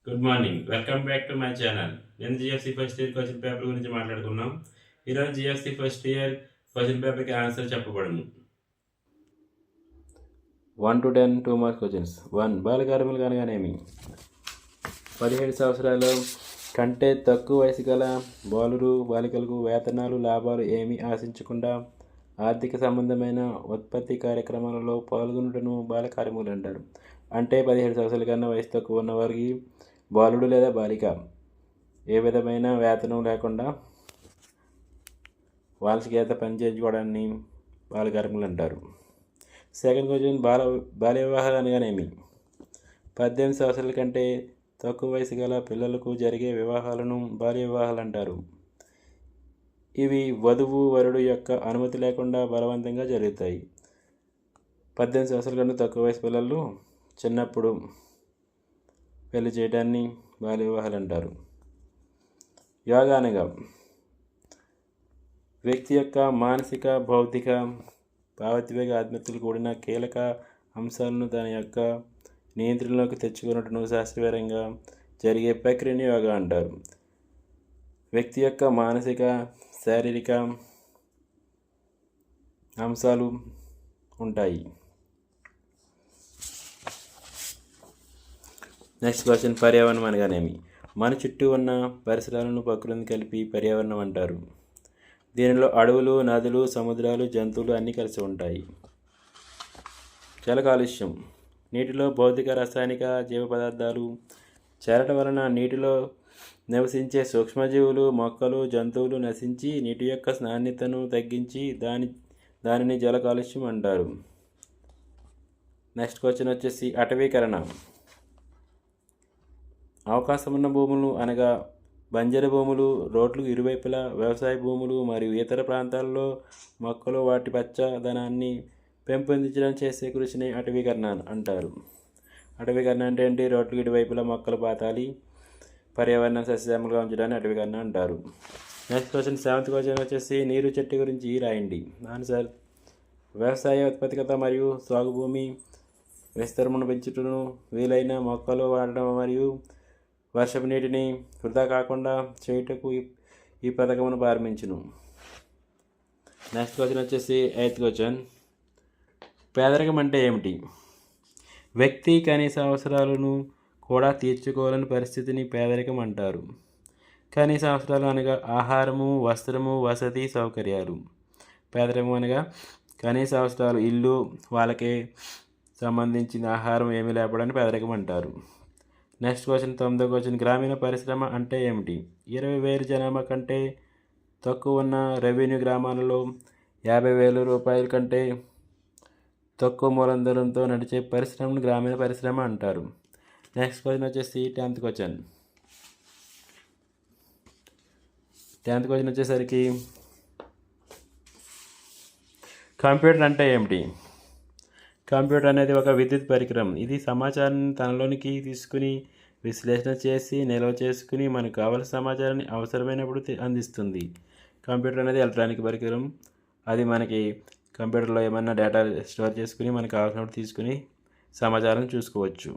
Good morning. Welcome back to my channel. నేను జీఎఫ్సీ first year question paper గురించి మాట్లాడుకున్నాం. ఈరోజు జీఎఫ్సీ ఫస్ట్ ఇయర్ క్వశ్చన్ పేపర్కి ఆన్సర్ చెప్పబడును. 1 to 10 2 marks questions. 1. బాల కార్మికులు అనగానేమి? 17 సంవత్సరాల కంటే తక్కువ వయసు గల బాలురు బాలికలకు వేతనాలు లాభాలు ఏమీ ఆశించకుండా ఆర్థిక సంబంధమైన ఉత్పత్తి కార్యక్రమాలలో పాల్గొనటను బాల కార్మికులు అంటారు. అంటే 17 సంవత్సరాల కన్నా వయసు తక్కువ ఉన్న వారికి బాలుడు లేదా బాలిక ఏ విధమైన వేతనం లేకుండా వాళ్ళ చేత పని చేయించుకోవడాన్ని బాల కార్మికులు అంటారు. సెకండ్ క్వశ్చన్, బాల్య వివాహాలు అనగానేమి? 18 సంవత్సరాల కంటే తక్కువ వయసు గల పిల్లలకు జరిగే వివాహాలను బాల్య వివాహాలు అంటారు. ఇవి వధువు వరుడు యొక్క అనుమతి లేకుండా బలవంతంగా జరుగుతాయి. 18 సంవత్సరాల కంటే తక్కువ వయసు పిల్లలు చిన్నప్పుడు పెళ్లి చేయడాన్ని బాల్య వివాహాలు అంటారు. యోగా అనగా వ్యక్తి యొక్క మానసిక, భౌతిక, భావోద్వేగ ఆత్మహత్యలు కూడిన కీలక అంశాలను తన యొక్క నియంత్రణలోకి తెచ్చుకున్నట్టును శాస్త్రపరంగా జరిగే ప్రక్రియని యోగా అంటారు. వ్యక్తి యొక్క మానసిక, శారీరక అంశాలు ఉంటాయి. నెక్స్ట్ క్వశ్చన్, పర్యావరణం అనగానేమి? మన చుట్టూ ఉన్న పరిసరాలను ప్రకృతిని కలిపి పర్యావరణం అంటారు. దీనిలో అడవులు, నదులు, సముద్రాలు, జంతువులు అన్నీ కలిసి ఉంటాయి. జల కాలుష్యం నీటిలో భౌతిక, రసాయనిక, జీవ పదార్థాలు చేరటం వలన నీటిలో నివసించే సూక్ష్మజీవులు, మొక్కలు, జంతువులు నశించి నీటి యొక్క నాణ్యతను తగ్గించి దానిని జల కాలుష్యం అంటారు. నెక్స్ట్ క్వశ్చన్ వచ్చేసి అటవీకరణ. అవకాశం ఉన్న భూములు అనగా బంజరు భూములు, రోడ్లకు ఇరువైపులా వ్యవసాయ భూములు మరియు ఇతర ప్రాంతాల్లో మొక్కలు వాటి పచ్చదనాన్ని పెంపొందించడం చేసే కృషిని అటవీకరణ అంటారు. అటవీకరణ అంటే ఏంటి? రోడ్లకు ఇరువైపులా మొక్కలు పాతాలి, పర్యావరణం సస్యశ్యామలంగా ఉంచడాన్ని అటవీకరణ అంటారు. నెక్స్ట్ క్వశ్చన్, సెవెంత్ క్వశ్చన్ వచ్చేసి నీరు చెట్టు గురించి రాయండి. ఆన్సర్: వ్యవసాయ ఉత్పాదకత మరియు సాగు భూమి విస్తరణను పెంచుటను వీలైన మొక్కలు వాడడం మరియు వర్షపు నీటిని వృధా కాకుండా చేయుటకు ఈ పథకమును ప్రారంభించును. నెక్స్ట్ క్వశ్చన్ వచ్చేసి ఎయిత్ క్వశ్చన్, పేదరికం అంటే ఏమిటి? వ్యక్తి కనీస అవసరాలను కూడా తీర్చుకోవాలని పరిస్థితిని పేదరికం అంటారు. కనీస అవసరాలు అనగా ఆహారము, వస్త్రము, వసతి సౌకర్యాలు. పేదరికం అనగా కనీస అవసరాలు, ఇల్లు, వాళ్ళకి సంబంధించిన ఆహారం ఏమీ లేపడాన్ని పేదరికం అంటారు. నెక్స్ట్ క్వశ్చన్, 9వ క్వశ్చన్, గ్రామీణ పరిశ్రమ అంటే ఏమిటి? 20,000 జనాభా కంటే తక్కువ ఉన్న రెవెన్యూ గ్రామాలలో 50,000 రూపాయల కంటే తక్కువ మూలధనంతో నడిచే పరిశ్రమను గ్రామీణ పరిశ్రమ అంటారు. నెక్స్ట్ క్వశ్చన్ వచ్చేసి 10th క్వశ్చన్. 10th క్వశ్చన్ వచ్చేసరికి కంప్యూటర్ అంటే ఏమిటి? కంప్యూటర్ అనేది ఒక విద్యుత్ పరికరం. ఇది సమాచారాన్ని తనలోనికి తీసుకుని విశ్లేషణ చేసి నిల్వ చేసుకుని మనకు కావాల్సిన సమాచారాన్ని అవసరమైనప్పుడు అందిస్తుంది. కంప్యూటర్ అనేది ఎలక్ట్రానిక్ పరికరం. అది మనకి కంప్యూటర్లో ఏమన్నా డేటా స్టోర్ చేసుకుని మనకు కావాల్సినప్పుడు తీసుకుని సమాచారం చూసుకోవచ్చు.